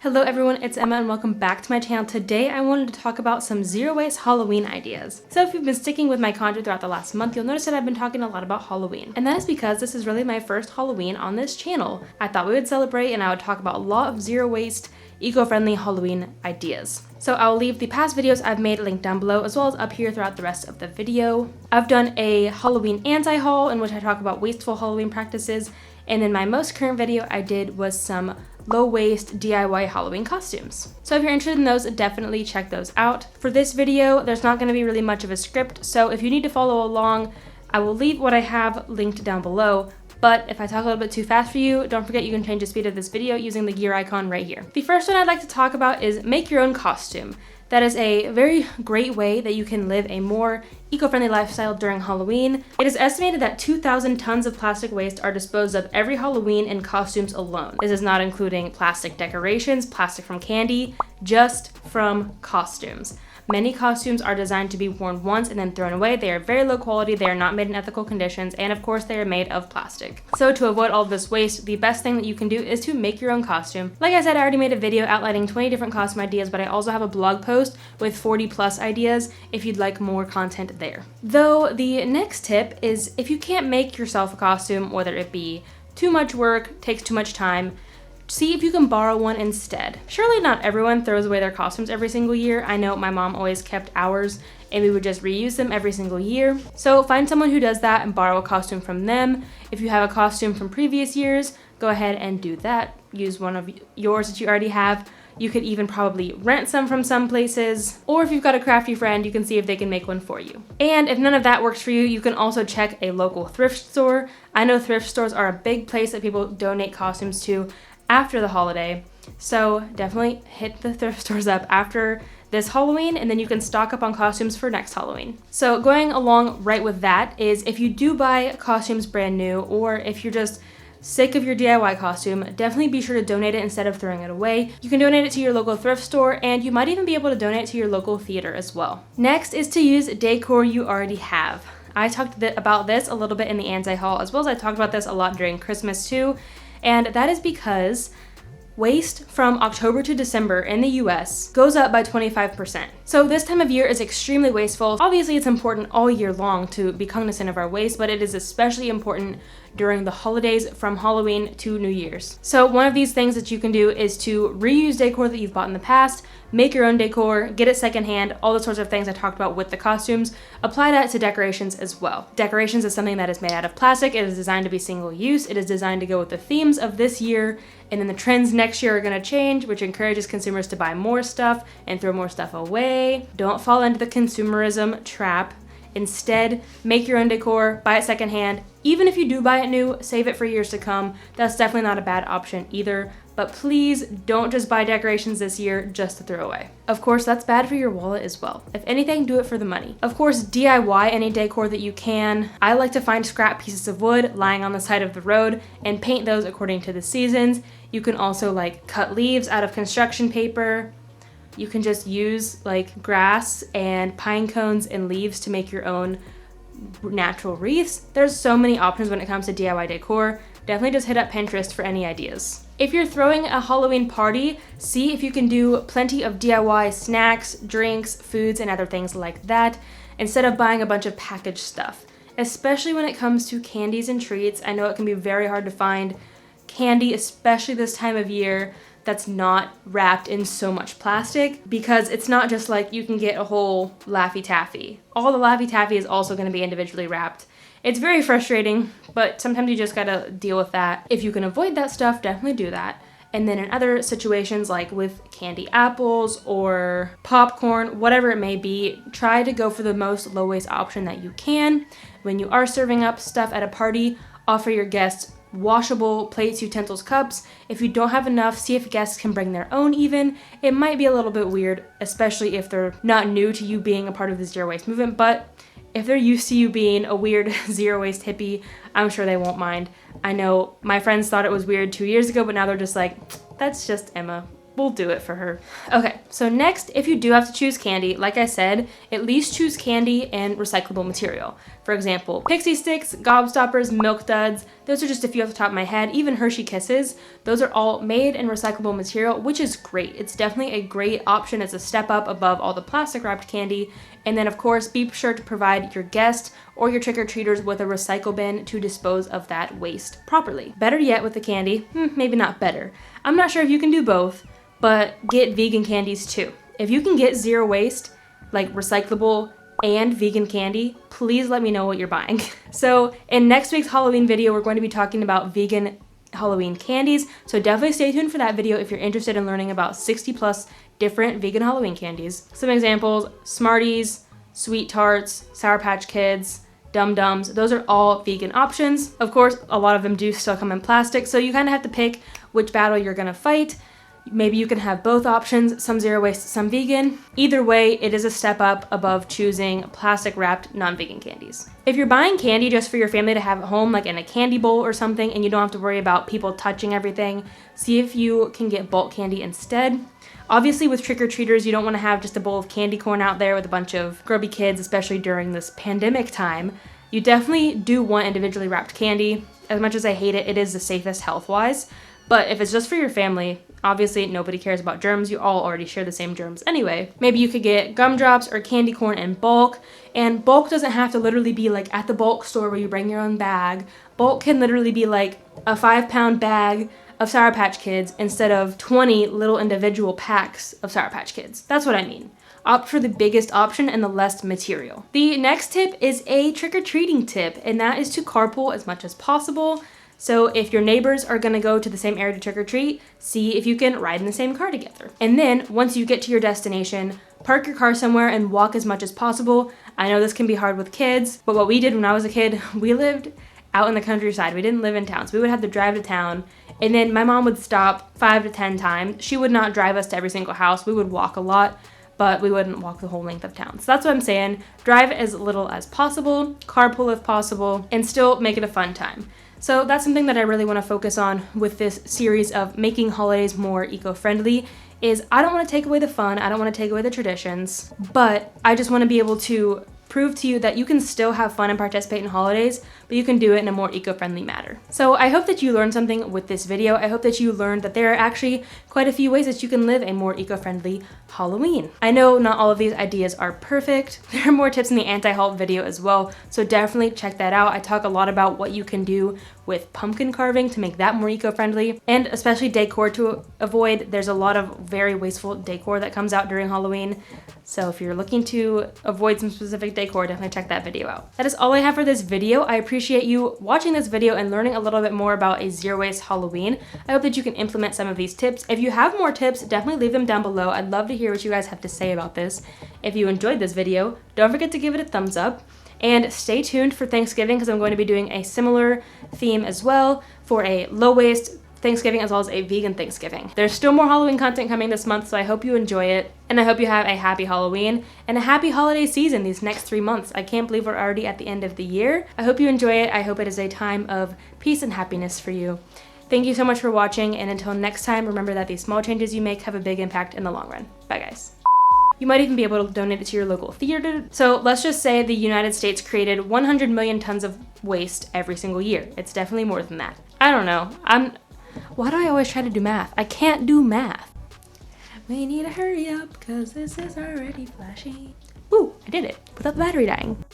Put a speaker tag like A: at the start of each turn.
A: Hello everyone, it's Emma and welcome back to my channel. Today I wanted to talk about some zero waste Halloween ideas. So if you've been sticking with my content throughout the last month, you'll notice that I've been talking a lot about Halloween. And that is because this is really my first Halloween on this channel. I thought we would celebrate and I would talk about a lot of zero waste, eco-friendly Halloween ideas. So I'll leave the past videos I've made linked down below as well as up here throughout the rest of the video. I've done a Halloween anti-haul in which I talk about wasteful Halloween practices, and then my most current video I did was some low-waste DIY Halloween costumes. So if you're interested in those, definitely check those out. For this video, there's not going to be really much of a script, so if you need to follow along, I will leave what I have linked down below. But if I talk a little bit too fast for you, don't forget you can change the speed of this video using the gear icon right here. The first one I'd like to talk about is make your own costume. That is a very great way that you can live a more eco-friendly lifestyle during Halloween. It is estimated that 2,000 tons of plastic waste are disposed of every Halloween in costumes alone. This is not including plastic decorations, plastic from candy, just from costumes. Many costumes are designed to be worn once and then thrown away. They are very low quality, they are not made in ethical conditions, and of course they are made of plastic. So to avoid all of this waste, the best thing that you can do is to make your own costume. Like I said, I already made a video outlining 20 different costume ideas, but I also have a blog post with 40 plus ideas if you'd like more content there. Though the next tip is if you can't make yourself a costume, whether it be too much work, takes too much time, see if you can borrow one instead. Surely not everyone throws away their costumes every single year. I know my mom always kept ours and we would just reuse them every single year. So find someone who does that and borrow a costume from them. If you have a costume from previous years, go ahead and do that. Use one of yours that you already have. You could even probably rent some from some places, or if you've got a crafty friend, you can see if they can make one for you. And if none of that works for you, you can also check a local thrift store. I know thrift stores are a big place that people donate costumes to after the holiday, so definitely hit the thrift stores up after this Halloween and then you can stock up on costumes for next Halloween. So going along right with that is if you do buy costumes brand new, or if you're just sick of your DIY costume, definitely be sure to donate it instead of throwing it away. You can donate it to your local thrift store, and you might even be able to donate it to your local theater as well. Next is to use decor you already have. I talked about this a little bit in the anti-haul, as well as I talked about this a lot during Christmas too. And that is because waste from October to December in the US goes up by 25%. So this time of year is extremely wasteful. Obviously, it's important all year long to be cognizant of our waste, but it is especially important during the holidays from Halloween to New Year's. So one of these things that you can do is to reuse decor that you've bought in the past, make your own decor, get it secondhand, all the sorts of things I talked about with the costumes. Apply that to decorations as well. Decorations is something that is made out of plastic. It is designed to be single use. It is designed to go with the themes of this year, and then the trends next year are going to change, which encourages consumers to buy more stuff and throw more stuff away. Don't fall into the consumerism trap. Instead, make your own decor, buy it secondhand. Even if you do buy it new, save it for years to come. That's definitely not a bad option either. But please don't just buy decorations this year just to throw away. Of course, that's bad for your wallet as well. If anything, do it for the money. Of course, DIY any decor that you can. I like to find scrap pieces of wood lying on the side of the road and paint those according to the seasons. You can also cut leaves out of construction paper. You can just use grass and pine cones and leaves to make your own natural wreaths. There's so many options when it comes to DIY decor. Definitely just hit up Pinterest for any ideas. If you're throwing a Halloween party, see if you can do plenty of DIY snacks, drinks, foods, and other things like that instead of buying a bunch of packaged stuff. Especially when it comes to candies and treats. I know it can be very hard to find candy, especially this time of year, that's not wrapped in so much plastic, because it's not just you can get a whole Laffy Taffy. All the Laffy Taffy is also going to be individually wrapped. It's very frustrating, but sometimes you just gotta deal with that. If you can avoid that stuff, definitely do that. And then in other situations, like with candy apples or popcorn, whatever it may be, try to go for the most low waste option that you can. When you are serving up stuff at a party, offer your guests washable plates, utensils, cups. If you don't have enough, see if guests can bring their own even. It might be a little bit weird, especially if they're not new to you being a part of the zero waste movement, but if they're used to you being a weird zero waste hippie, I'm sure they won't mind. I know my friends thought it was weird 2 years ago, but now they're just that's just Emma. We'll do it for her. Okay, so next, if you do have to choose candy, like I said, at least choose candy and recyclable material. For example, pixie sticks, gobstoppers, milk duds, Those are just a few off the top of my head. Even Hershey Kisses, those are all made in recyclable material, which is great. It's definitely a great option. It's a step up above all the plastic wrapped candy. And then of course, be sure to provide your guests or your trick-or-treaters with a recycle bin to dispose of that waste properly. Better yet with the candy, maybe not better. I'm not sure if you can do both, but get vegan candies too. If you can get zero waste, like recyclable and vegan candy, please let me know what you're buying. So in next week's Halloween video, we're going to be talking about vegan Halloween candies. So definitely stay tuned for that video if you're interested in learning about 60 plus different vegan Halloween candies. Some examples: Smarties, Sweet Tarts, Sour Patch Kids, Dum Dums. Those are all vegan options. Of course, a lot of them do still come in plastic, so you kind of have to pick which battle you're gonna fight. Maybe you can have both options, some zero waste, some vegan. Either way, it is a step up above choosing plastic wrapped non-vegan candies. If you're buying candy just for your family to have at home, like in a candy bowl or something, and you don't have to worry about people touching everything, see if you can get bulk candy instead. Obviously with trick-or-treaters, you don't want to have just a bowl of candy corn out there with a bunch of grubby kids, especially during this pandemic time. You definitely do want individually wrapped candy. As much as I hate it, it is the safest health-wise. But if it's just for your family, obviously nobody cares about germs. You all already share the same germs anyway. Maybe you could get gumdrops or candy corn in bulk. And bulk doesn't have to literally be like at the bulk store where you bring your own bag. Bulk can literally be like a 5-pound bag of Sour Patch Kids instead of 20 little individual packs of Sour Patch Kids. That's what I mean. Opt for the biggest option and the less material. The next tip is a trick-or-treating tip, and that is to carpool as much as possible. So if your neighbors are gonna go to the same area to trick-or-treat, see if you can ride in the same car together. And then once you get to your destination, park your car somewhere and walk as much as possible. I know this can be hard with kids, but what we did when I was a kid, we lived out in the countryside. We didn't live in town, so we would have to drive to town. And then my mom would stop 5 to 10 times. She would not drive us to every single house. We would walk a lot, but we wouldn't walk the whole length of town. So that's what I'm saying. Drive as little as possible, carpool if possible, and still make it a fun time. So that's something that I really want to focus on with this series of making holidays more eco-friendly. Is I don't want to take away the fun, I don't want to take away the traditions, but I just want to be able to prove to you that you can still have fun and participate in holidays, but you can do it in a more eco-friendly manner. So I hope that you learned something with this video. I hope that you learned that there are actually quite a few ways that you can live a more eco-friendly Halloween. I know not all of these ideas are perfect. There are more tips in the anti-haul video as well, so definitely check that out. I talk a lot about what you can do with pumpkin carving to make that more eco-friendly, and especially decor to avoid. There's a lot of very wasteful decor that comes out during Halloween. So if you're looking to avoid some specific decor, definitely check that video out. That is all I have for this video. I appreciate you watching this video and learning a little bit more about a zero waste Halloween. I hope that you can implement some of these tips. If you have more tips, definitely leave them down below. I'd love to hear what you guys have to say about this. If you enjoyed this video, don't forget to give it a thumbs up. And stay tuned for Thanksgiving because I'm going to be doing a similar theme as well for a low waste Thanksgiving as well as a vegan Thanksgiving. There's still more Halloween content coming this month, so I hope you enjoy it. And I hope you have a happy Halloween and a happy holiday season these next 3 months. I can't believe we're already at the end of the year. I hope you enjoy it. I hope it is a time of peace and happiness for you. Thank you so much for watching, and until next time, remember that these small changes you make have a big impact in the long run. Bye guys. You might even be able to donate it to your local theater. So let's just say the United States created 100 million tons of waste every single year. It's definitely more than that. I don't know. Why do I always try to do math? I can't do math. We need to hurry up because this is already flashing. Woo, I did it without the battery dying.